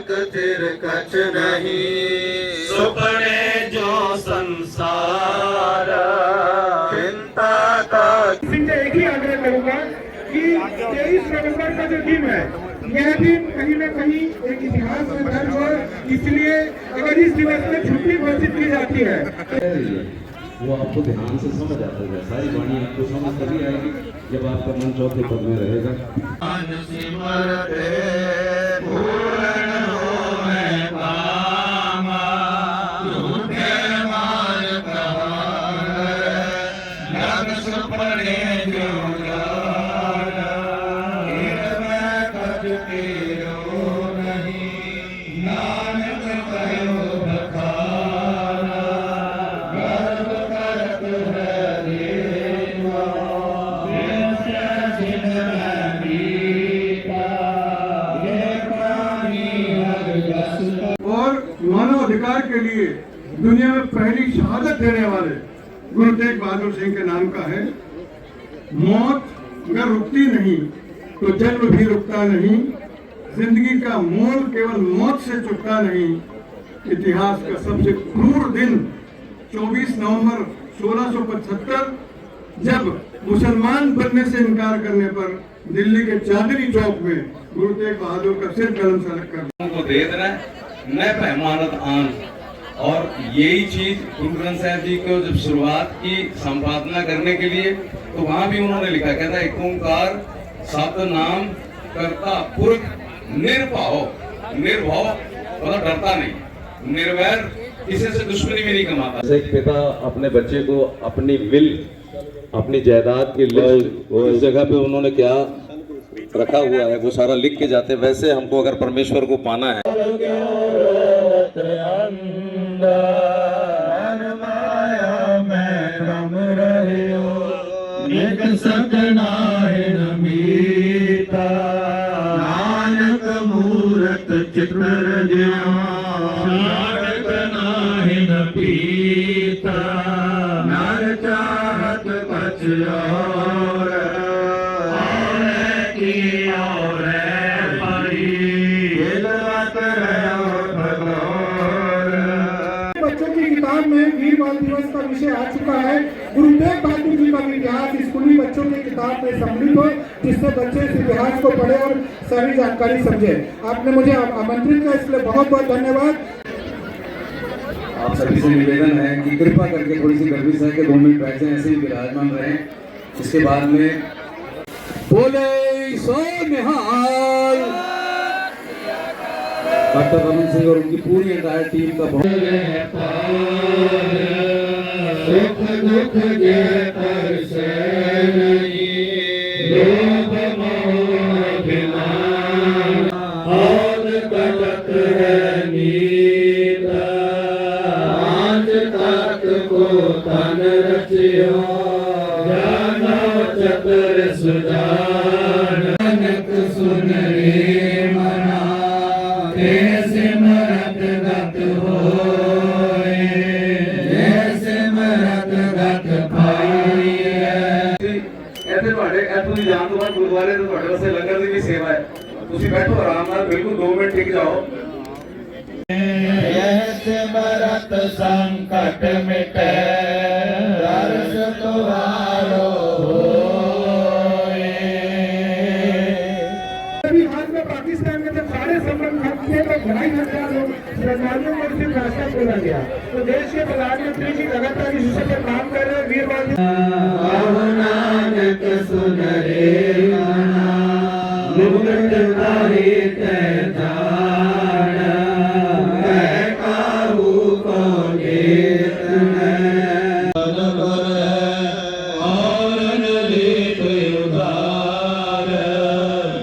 नानक तिर कछ नहीं, सुपने जो संसार चिंता का। एक ही आग्रह करूंगा कि 23 नवंबर का जो दिन है, यह दिन कहीं न कहीं एक इतिहास में दर्ज हो, इसलिए अगर इस दिवस में छुट्टी घोषित की जाती है वो आपको ध्यान से समझ आता है। सारी वाणी आपको समझ तभी आएगी जब आपका मन चौथे पद में रहेगा। और मानव अधिकार के लिए दुनिया में पहली शहादत देने वाले गुरु तेग बहादुर सिंह के नाम का है। मौत अगर रुकती नहीं तो जन्म भी रुकता नहीं, जिंदगी का मोल केवल मौत से चुकता नहीं। इतिहास का सबसे क्रूर दिन 24 नवंबर 1675, जब मुसलमान बनने से इनकार करने पर दिल्ली के चांदनी चौक में गुरु तेग बहादुर का सिर कलम से रखकर को दे देना न पैमानत आन। और यही चीज गुरु ग्रंथ साहिब जी को जब शुरुआत की संपादना करने के लिए, तो वहां भी उन्होंने लिखा, कहता एक ओंकार सत नाम करता पुरख निर्भाव। निर्भाव मतलब डरता नहीं, निर्वैर, किसी से दुश्मनी भी नहीं कमाता। एक पिता अपने बच्चे को अपनी विल, अपनी जायदाद के लिए उस जगह पे उन्होंने क्या रखा हुआ है वो सारा लिख के जाते। वैसे हमको अगर परमेश्वर को पाना है, नानक मूरत चित्र पीता, नर चाहत बच और की और बच्चों की किताब में वीर बाल दिवस का विषय आ चुका है। गुरु तेग बहादुर जी का इतिहास स्कूली बच्चों की किताब में सम्मिलित हो, जिससे बच्चे इस इतिहास को पढ़े और सारी जानकारी समझे। आपने मुझे आमंत्रित किया, इसलिए बहुत बहुत धन्यवाद। आप सभी से निवेदन है कि कृपा करके थोड़ी सी गर्मी से 2 मिनट बैठ जाएं, ऐसे ही विराजमान रहें। इसके बाद में बोले सो निहाल डॉक्टर रमन सिंह और उनकी पूरी एंटायर टीम का बहुत दुख जे पर से लोभ मोह अभिमान, और कटक है नीत, आज तक को तन रचियो, जानो चतुर सुजान, नानक सुन रे मना, कैसे मरत गत होए, जैसे मरत गत पाई। ਇੱਥੇ ਤੁਹਾਡੇ ਇੱਥੋਂ ਦੀ ਜਾਣ ਤੋਂ ਬਾਅਦ ਗੁਰਦੁਆਰੇ ਤੋਂ ਤੁਹਾਡੇ ਵਾਸਤੇ ਲੰਗਰ ਦੀ ਵੀ ਸੇਵਾ ਹੈ। ਤੁਸੀਂ ਬੈਠੋ ਆਰਾਮ ਨਾਲ, ਬਿਲਕੁਲ 2 ਮਿੰਟ ਟਿਕ ਜਾਓ। ऐसे मरत संकट मिटे, दर्श तुम्हारो होए। अभी हाल में पाकिस्तान में जब सारे संबंध खत्म किए तो 2,500 लोग श्रद्धालुओं को सिर्फ रास्ता खोला गया। तो देश के प्रधानमंत्री जी लगातार इस विषय पर काम कर रहे हैं। वीर बाल नानक सुन रे मना, मुकुट तारे ते जान, मैं काहू को जेतन, और लेत उदार,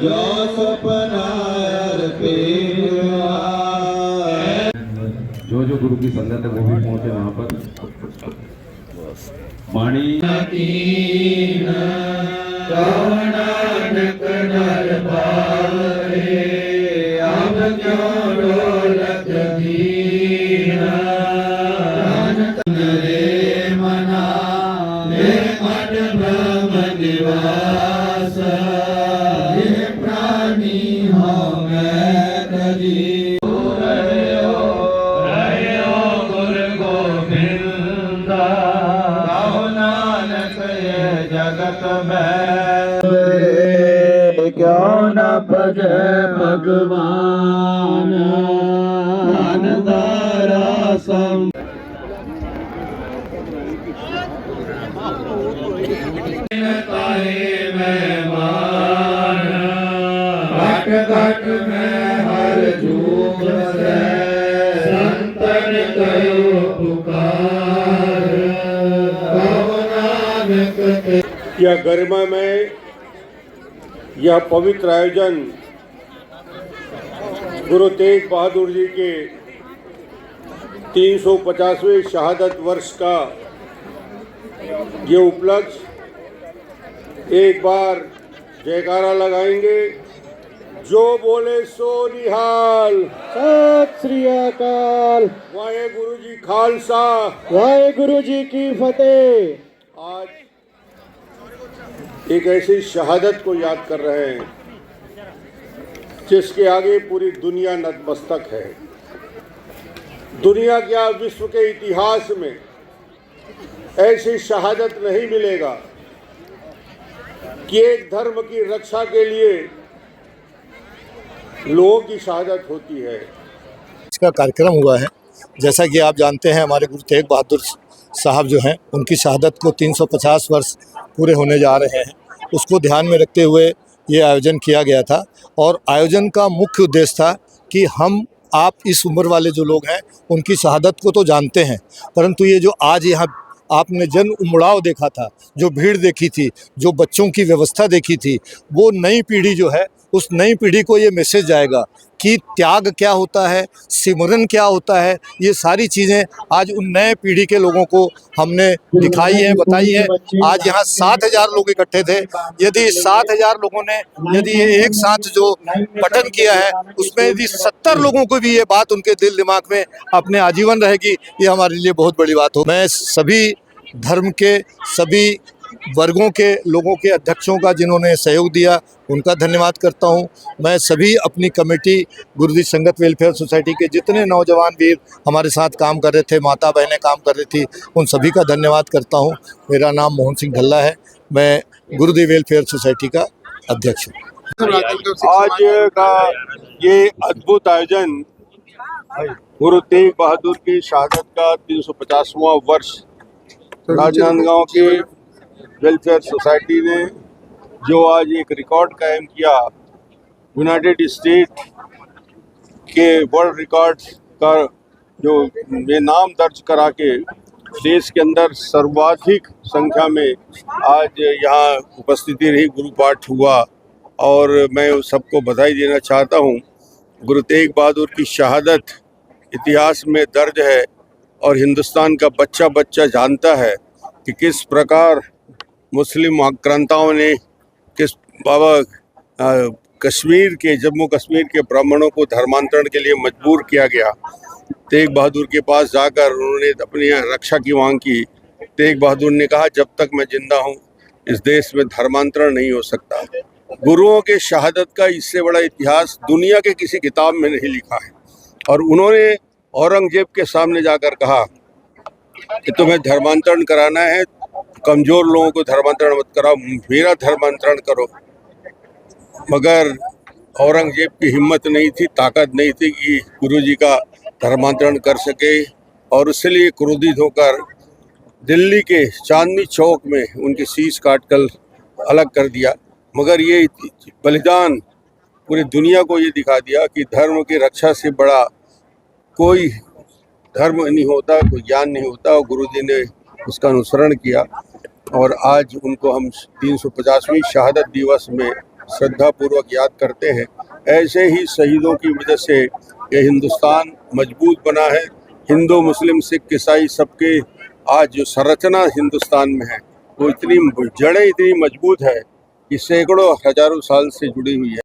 जो सपना पे जो जो गुरु की संगत है वो भी पहुंचे वहां पर। वाणी नानक नर भावे, अब क्यों डोलत दीना, नानक रे मना, ले मठ ब्रह्म निवास, ये प्राणी हो मैं तजी, जय भगवान ज्ञानधारा सम घट में हर झूठ से संतन कयो पुकार यह गरिमामय यह पवित्र आयोजन गुरु तेग बहादुर जी के 350वें शहादत वर्ष का ये उपलक्ष्य, एक बार जयकारा लगाएंगे। जो बोले सो निहाल। सत श्री अकाल। वाहे गुरु जी खालसा, वाहे गुरु जी की फतेह। आज एक ऐसी शहादत को याद कर रहे हैं जिसके आगे पूरी दुनिया नतमस्तक है। दुनिया क्या विश्व के इतिहास में ऐसी शहादत नहीं मिलेगा कि एक धर्म की रक्षा के लिए लोगों की शहादत होती है। इसका कार्यक्रम हुआ है, जैसा कि आप जानते हैं हमारे गुरु तेग बहादुर साहब जो हैं उनकी शहादत को 350 वर्ष पूरे होने जा रहे हैं। उसको ध्यान में रखते हुए ये आयोजन किया गया था और आयोजन का मुख्य उद्देश्य था कि हम आप इस उम्र वाले जो लोग हैं उनकी शहादत को तो जानते हैं, परंतु ये जो आज यहाँ आपने जन उमड़ाव देखा था, जो भीड़ देखी थी, जो बच्चों की व्यवस्था देखी थी, वो नई पीढ़ी जो है उस नई पीढ़ी को ये मैसेज जाएगा कि त्याग क्या होता है, सिमरन क्या होता है। ये सारी चीज़ें आज उन नए पीढ़ी के लोगों को हमने दिखाई है, बताई है। आज यहाँ 7,000 लोग इकट्ठे थे। यदि 7,000 लोगों ने यदि ये एक साथ जो पठन किया है उसमें यदि 70 लोगों को भी ये बात उनके दिल दिमाग में अपने आजीवन रहेगी, ये हमारे लिए बहुत बड़ी बात हो। मैं सभी धर्म के सभी वर्गों के लोगों के अध्यक्षों का जिन्होंने सहयोग दिया उनका धन्यवाद करता हूं। मैं सभी अपनी कमेटी गुरुजी संगत वेलफेयर सोसाइटी के जितने नौजवान वीर हमारे साथ काम कर रहे थे, माता बहनें काम कर रही थी, उन सभी का धन्यवाद करता हूं। मेरा नाम मोहन सिंह ढल्ला है, मैं गुरुदेव वेलफेयर सोसाइटी का अध्यक्ष हूँ। आज का ये अद्भुत आयोजन गुरु तेग बहादुर की शहादत का 350वां वर्ष राजनांदगांव के वेलफेयर सोसाइटी ने जो आज एक रिकॉर्ड कायम किया, यूनाइटेड स्टेट के वर्ल्ड रिकॉर्ड का जो ये नाम दर्ज करा के देश के अंदर सर्वाधिक संख्या में आज यहाँ उपस्थिति रही, गुरु पाठ हुआ। और मैं सबको बधाई देना चाहता हूँ। गुरु तेग बहादुर की शहादत इतिहास में दर्ज है और हिंदुस्तान का बच्चा बच्चा जानता है कि किस प्रकार मुस्लिम आक्रांताओं ने किस कश्मीर के जम्मू कश्मीर के ब्राह्मणों को धर्मांतरण के लिए मजबूर किया गया। तेग बहादुर के पास जाकर उन्होंने अपनी रक्षा की मांग की। तेग बहादुर ने कहा, जब तक मैं जिंदा हूँ इस देश में धर्मांतरण नहीं हो सकता। गुरुओं के शहादत का इससे बड़ा इतिहास दुनिया के किसी किताब में नहीं लिखा है। और उन्होंने औरंगजेब के सामने जाकर कहा कि तुम्हें धर्मांतरण कराना है, कमजोर लोगों को धर्मांतरण मत कराओ, मेरा धर्मांतरण करो। मगर औरंगजेब की हिम्मत नहीं थी, ताकत नहीं थी कि गुरुजी का धर्मांतरण कर सके और इसलिए क्रोधित होकर दिल्ली के चांदनी चौक में उनकी शीश काटकर अलग कर दिया। मगर ये बलिदान पूरी दुनिया को ये दिखा दिया कि धर्म की रक्षा से बड़ा कोई धर्म नहीं होता, कोई ज्ञान नहीं होता। और गुरुजी ने उसका अनुसरण किया और आज उनको हम 350वीं शहादत दिवस में श्रद्धापूर्वक याद करते हैं। ऐसे ही शहीदों की वजह से ये हिंदुस्तान मजबूत बना है। हिंदू मुस्लिम सिख ईसाई सबके आज जो संरचना हिंदुस्तान में है वो इतनी जड़ें इतनी मजबूत है कि सैकड़ों हजारों साल से जुड़ी हुई है।